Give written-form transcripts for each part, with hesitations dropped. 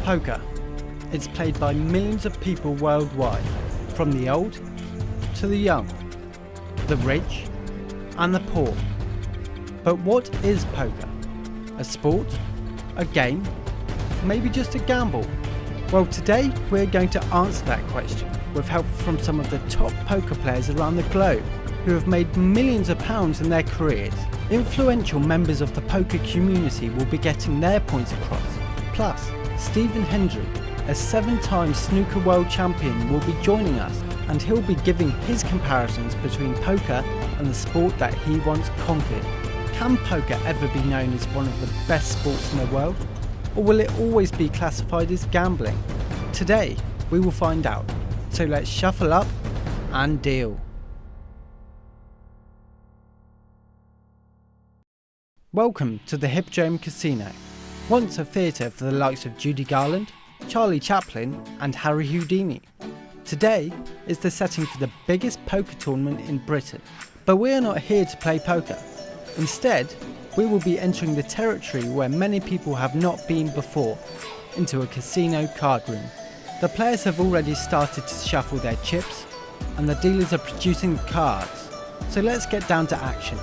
Poker. It's played by millions of people worldwide, from the old to the young, the rich and the poor. But what is poker? A sport? A game? Maybe just a gamble? Well, today we're going to answer that question with help from some of the top poker players around the globe who have made millions of pounds in their careers. Influential members of the poker community will be getting their points across. Plus, Stephen Hendry, a 7-time snooker world champion, will be joining us, and he'll be giving his comparisons between poker and the sport that he once conquered. Can poker ever be known as one of the best sports in the world? Or will it always be classified as gambling? Today, we will find out. So let's shuffle up and deal. Welcome to the Hippodrome Casino, once a theatre for the likes of Judy Garland, Charlie Chaplin and Harry Houdini. Today is the setting for the biggest poker tournament in Britain, but we are not here to play poker. Instead, we will be entering the territory where many people have not been before, into a casino card room. The players have already started to shuffle their chips, and the dealers are producing the cards. So let's get down to action.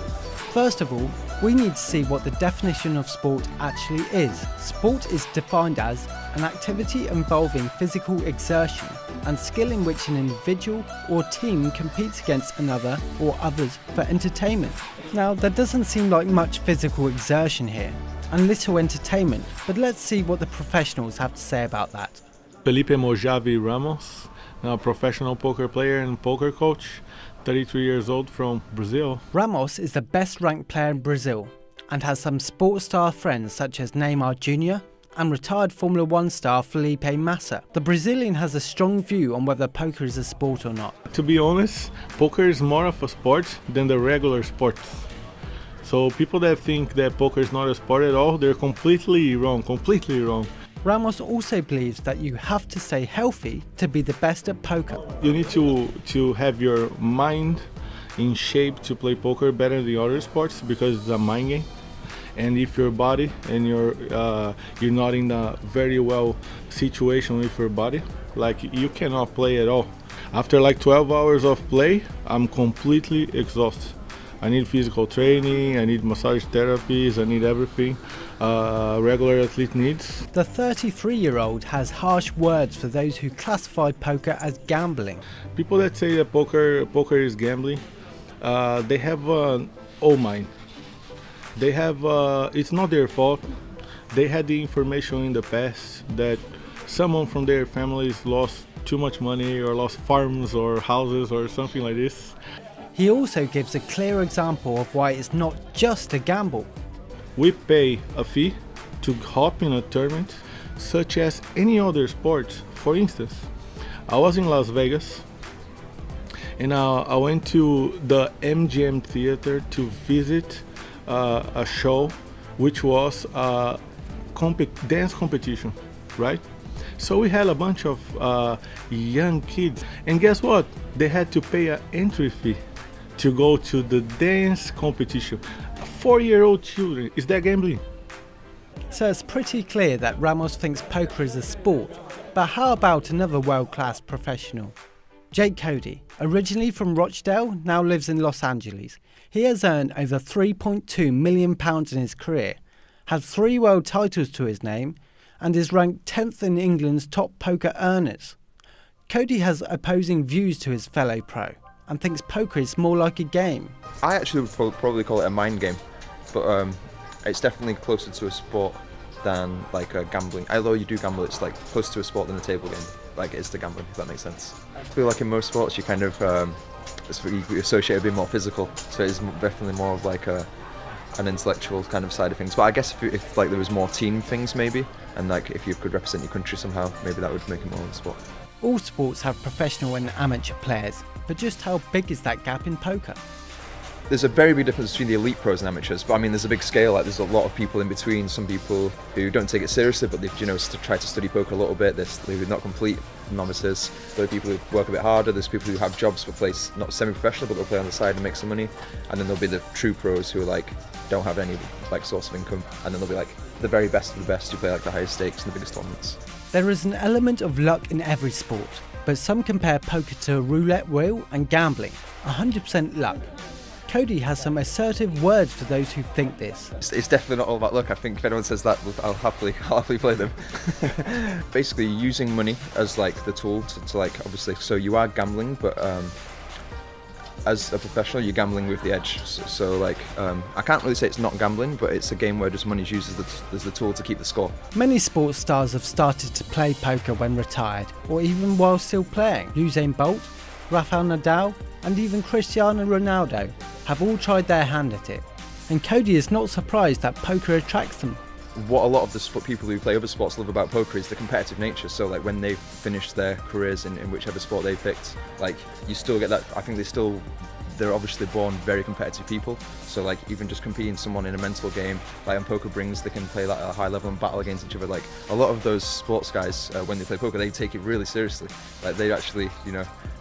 First of all, we need to see what the definition of sport actually is. Sport is defined as an activity involving physical exertion and skill in which an individual or team competes against another or others for entertainment. Now, there doesn't seem like much physical exertion here, and little entertainment, but let's see what the professionals have to say about that. Felipe Mojave Ramos, a professional poker player and poker coach, 33 years old, from Brazil. Ramos is the best ranked player in Brazil and has some sports star friends such as Neymar Jr. and retired Formula 1 star Felipe Massa. The Brazilian has a strong view on whether poker is a sport or not. To be honest, poker is more of a sport than the regular sports. So people that think that poker is not a sport at all, they're completely wrong. Ramos also believes that you have to stay healthy to be the best at poker. You need to have your mind in shape to play poker better than the other sports, because it's a mind game. And if your body and you're not in a very well situation with your body, like, you cannot play at all. After like 12 hours of play, I'm completely exhausted. I need physical training, I need massage therapies, I need everything regular athlete needs. The 33-year-old has harsh words for those who classify poker as gambling. People that say that poker is gambling, they have an old mind. They have it's not their fault. They had the information in the past that someone from their families lost too much money or lost farms or houses or something like this. He also gives a clear example of why it's not just a gamble. We pay a fee to hop in a tournament such as any other sport. For instance, I was in Las Vegas and I went to the MGM Theater to visit a show which was a dance competition, right? So we had a bunch of young kids, and guess what? They had to pay an entry fee to go to the dance competition. 4-year-old children. Is that gambling? So it's pretty clear that Ramos thinks poker is a sport, but how about another world-class professional? Jake Cody, originally from Rochdale, now lives in Los Angeles. He has earned over £3.2 million in his career, has 3 world titles to his name, and is ranked 10th in England's top poker earners. Cody has opposing views to his fellow pro and thinks poker is more like a game. I actually would probably call it a mind game, but it's definitely closer to a sport than like a gambling. Although you do gamble, it's like closer to a sport than a table game, like it is to gambling, if that makes sense. I feel like in most sports you kind of you associate it being more physical, so it's definitely more of like an intellectual kind of side of things. But I guess if like there was more team things maybe, and like if you could represent your country somehow, maybe that would make it more of a sport. All sports have professional and amateur players, but just how big is that gap in poker? There's a very big difference between the elite pros and amateurs, but I mean there's a big scale. Like there's a lot of people in between. Some people who don't take it seriously, but they try to study poker a little bit. There's not complete novices. There are people who work a bit harder. There's people who have jobs but play not semi-professional, but they'll play on the side and make some money. And then there'll be the true pros who are like don't have any like source of income, and then there'll be like the very best of the best who play like the highest stakes and the biggest tournaments. There is an element of luck in every sport, but some compare poker to a roulette wheel and gambling, 100% luck. Cody has some assertive words for those who think this. It's definitely not all about luck. I think if anyone says that, I'll happily play them. Basically, using money as like the tool to like, obviously, so you are gambling, but as a professional, you're gambling with the edge. So like, I can't really say it's not gambling, but it's a game where just money is used as the tool to keep the score. Many sports stars have started to play poker when retired, or even while still playing. Usain Bolt, Rafael Nadal, and even Cristiano Ronaldo have all tried their hand at it. And Cody is not surprised that poker attracts them. What a lot of the people who play other sports love about poker is the competitive nature. So like when they finish their careers in whichever sport they picked, like you still get that. I think they're obviously born very competitive people. So like even just competing someone in a mental game, like on Poker Brings, they can play like at a high level and battle against each other. Like a lot of those sports guys, when they play poker, they take it really seriously. Like they actually,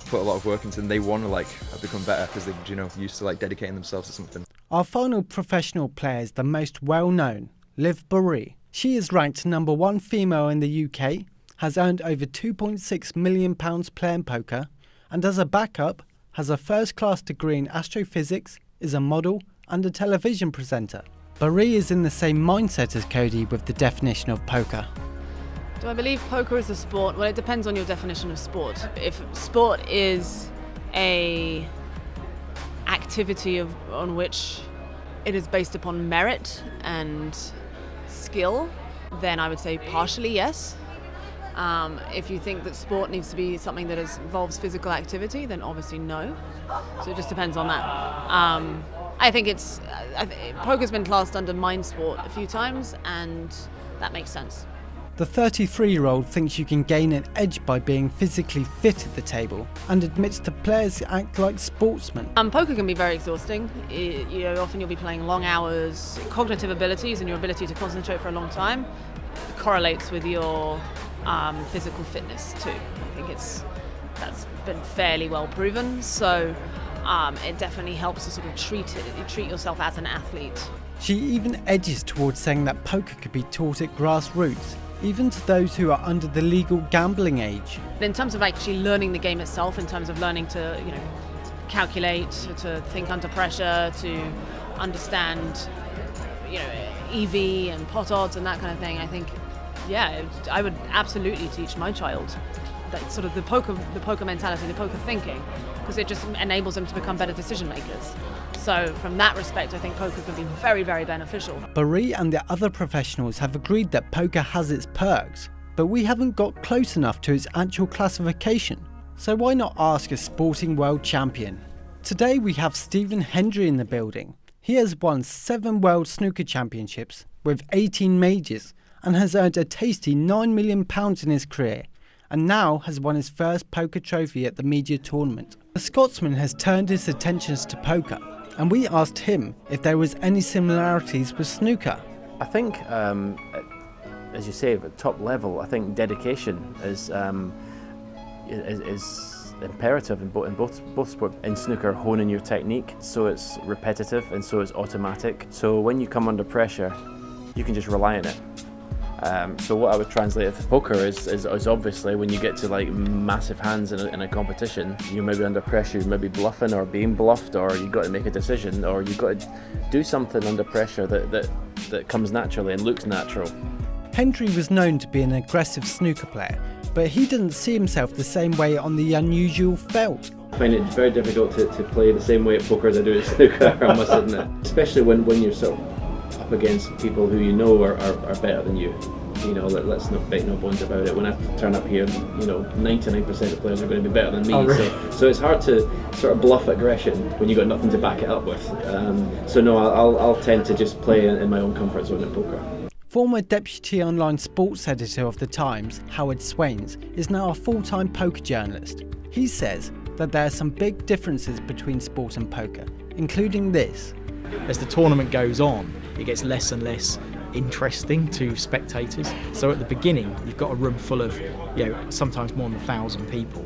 put a lot of work into it, and they want to like become better because they're used to like dedicating themselves to something. Our final professional player is the most well-known, Liv Boeree. She is ranked number 1 female in the UK, has earned over £2.6 million playing poker, and as a backup, has a first-class degree in astrophysics, is a model and a television presenter. Boeree is in the same mindset as Cody with the definition of poker. Do I believe poker is a sport? Well, it depends on your definition of sport. If sport is a activity on which it is based upon merit and skill, then I would say partially yes. If you think that sport needs to be something that involves physical activity, then obviously no. So it just depends on that. I think poker's been classed under mind sport a few times, and that makes sense. The 33-year-old thinks you can gain an edge by being physically fit at the table and admits to players act like sportsmen. Poker can be very exhausting. Often you'll be playing long hours. Cognitive abilities and your ability to concentrate for a long time correlates with your physical fitness too. I think that's been fairly well proven. So it definitely helps to sort of treat yourself as an athlete. She even edges towards saying that poker could be taught at grassroots, even to those who are under the legal gambling age. In terms of actually learning the game itself, in terms of learning to, calculate, to think under pressure, to understand, EV and pot odds and that kind of thing, I think, I would absolutely teach my child that sort of the poker mentality, the poker thinking, because it just enables them to become better decision makers. So from that respect, I think poker can be very, very beneficial. Boeree and the other professionals have agreed that poker has its perks, but we haven't got close enough to its actual classification. So why not ask a sporting world champion? Today we have Stephen Hendry in the building. He has won 7 World Snooker Championships with 18 majors and has earned a tasty £9 million in his career, and now has won his first poker trophy at the media tournament. The Scotsman has turned his attentions to poker, and we asked him if there was any similarities with snooker. I think, as you say, at top level, I think dedication is imperative in both sports. In snooker, honing your technique, so it's repetitive and so it's automatic. So when you come under pressure, you can just rely on it. So what I would translate to poker is obviously when you get to like massive hands in a competition, you're maybe under pressure, you're maybe bluffing or being bluffed, or you've got to make a decision, or you've got to do something under pressure that comes naturally and looks natural. Hendry was known to be an aggressive snooker player, but he didn't see himself the same way on the unusual felt. I find it very difficult to play the same way at poker as I do at snooker, I must admit. Especially when you're sort of up against people who you know are better than you. Let's not make no bones about it. When I turn up here, 99% of the players are going to be better than me. Oh, really? So it's hard to sort of bluff aggression when you've got nothing to back it up with. So no, I'll tend to just play in my own comfort zone at poker. Former deputy online sports editor of The Times, Howard Swains, is now a full-time poker journalist. He says that there are some big differences between sport and poker, including this. As the tournament goes on, it gets less and less interesting to spectators. So at the beginning, you've got a room full of, sometimes more than 1,000 people.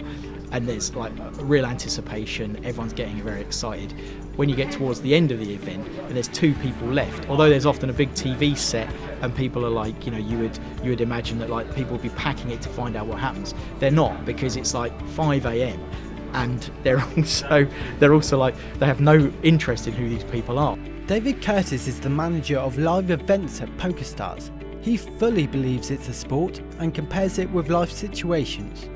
and there's like a real anticipation. Everyone's getting very excited. When you get towards the end of the event and there's 2 people left, although there's often a big TV set and people are like, you know, you would imagine that like people would be packing it to find out what happens. They're not, because it's like 5 a.m. and they're also like, they have no interest in who these people are. David Curtis is the manager of live events at PokerStars. He fully believes it's a sport and compares it with life situations.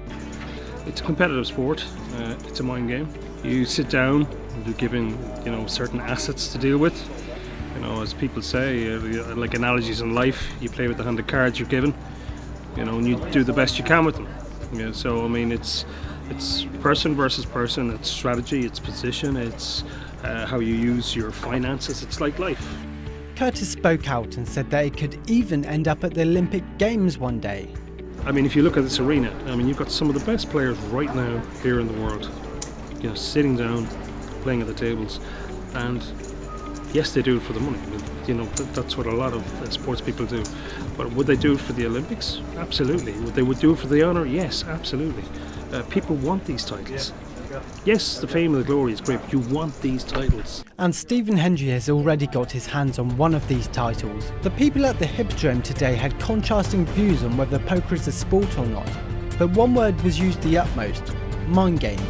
It's a competitive sport. It's a mind game. You sit down, you're given, you know, certain assets to deal with. You know, as people say, like analogies in life, you play with the hand of cards you're given. You know, and you do the best you can with them. Yeah. So I mean, it's person versus person. It's strategy. It's position. It's how you use your finances. It's like life. Curtis spoke out and said that it could even end up at the Olympic Games one day. I mean, if you look at this arena, I mean, you've got some of the best players right now here in the world, you know, sitting down, playing at the tables, and yes, they do it for the money. You know, that's what a lot of sports people do. But would they do it for the Olympics? Absolutely. Would they do it for the honour? Yes, absolutely. People want these titles. Yes, the fame and the glory is great, but you want these titles. And Stephen Hendry has already got his hands on one of these titles. The people at the Hippodrome today had contrasting views on whether poker is a sport or not, but one word was used the utmost: mind game.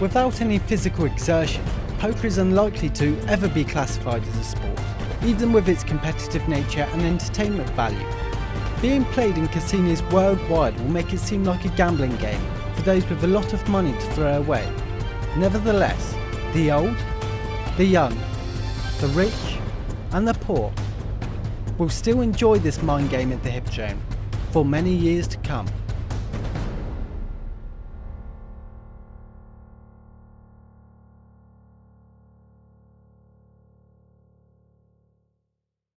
Without any physical exertion, poker is unlikely to ever be classified as a sport, even with its competitive nature and entertainment value. Being played in casinos worldwide will make it seem like a gambling game for those with a lot of money to throw away. Nevertheless, the old, the young, the rich and the poor will still enjoy this mind game at the Hippodrome for many years to come.